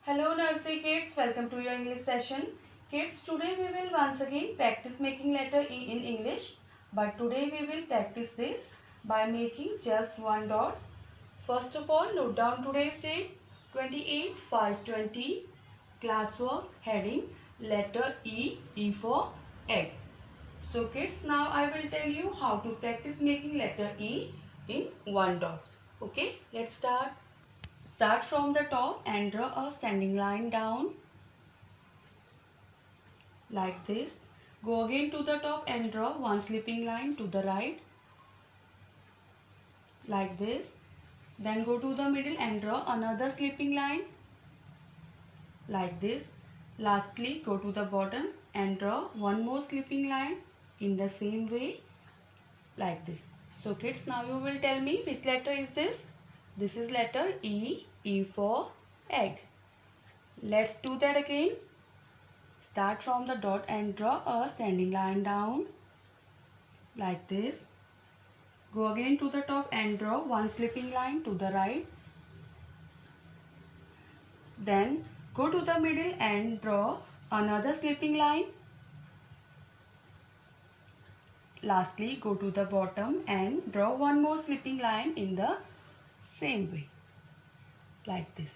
Hello nursery kids, welcome to your English session. Kids, today we will once again practice making letter E in English. But today we will practice this by making just one dots. First of all, note down today's date 28/5/20. Classwork heading letter E, E for egg. So kids, now I will tell you how to practice making letter E in one dots. Okay, let's start. Start from the top and draw a standing line down like this. Go again to the top and draw one slipping line to the right like this. Then go to the middle and draw another slipping line like this. Lastly, go to the bottom and draw one more slipping line in the same way like this. So kids, now you will tell me which letter is this? This is letter E, E for egg. Let's do that again. Start from the dot and draw a standing line down like this. Go again to the top and draw one slipping line to the right. Then go to the middle and draw another slipping line. Lastly, go to the bottom and draw one more slipping line in the same way like this.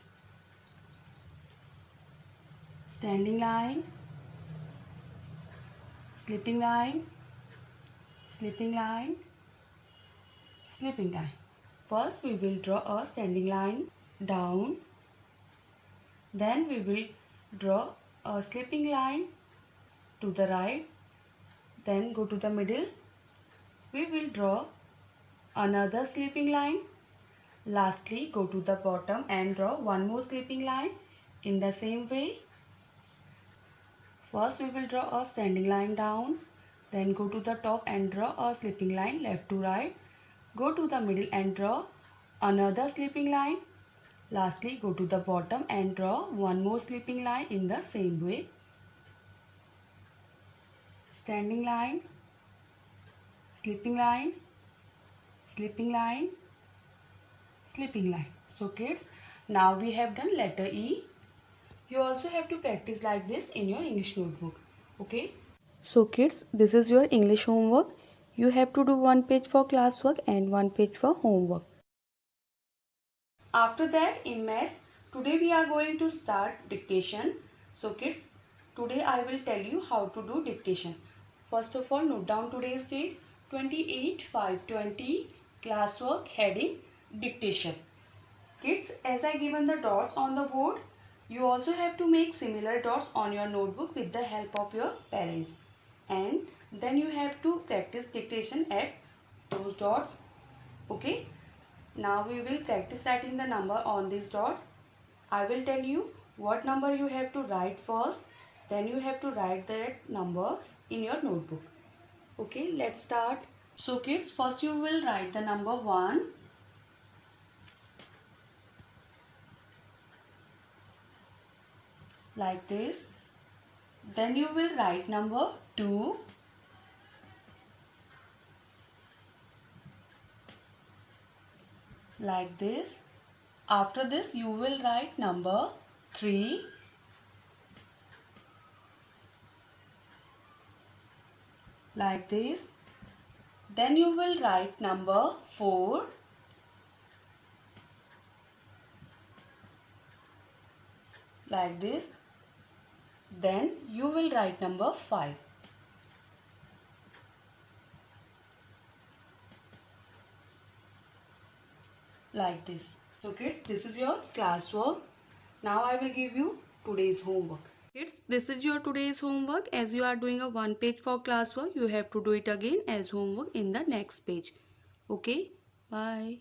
Standing line, slipping line, slipping line, slipping line. First we will draw a standing line down. Then we will draw a slipping line to the right. Then go to the middle. We will draw another slipping line. Lastly, go to the bottom and draw one more slipping line in the same way. First we will draw a standing line down. Then go to the top and draw a slipping line left to right. Go to the middle and draw another slipping line. Lastly, go to the bottom and draw one more slipping line in the same way. Standing line, slipping line, slipping line, slipping line. So kids, now we have done letter E. You also have to practice like this in your English notebook. Okay. So kids, this is your English homework. You have to do one page for classwork and one page for homework. After that, in maths, today we are going to start dictation. So kids, today I will tell you how to do dictation. First of all, note down today's date 28/5/20. Classwork heading dictation. Kids, as I given the dots on the board, you also have to make similar dots on your notebook with the help of your parents. And then you have to practice dictation at those dots. Okay. Now we will practice writing the number on these dots. I will tell you what number you have to write first. Then you have to write that number in your notebook. Okay, let's start. So kids, first you will write the number 1. Like this. Then you will write number 2. Like this. After this you will write number 3. Like this. Then you will write number 4. Like this. Then you will write number 5. Like this. So kids, this is your classwork. Now I will give you today's homework. Kids, this is your today's homework. As you are doing a one page for classwork, you have to do it again as homework in the next page. Okay, bye.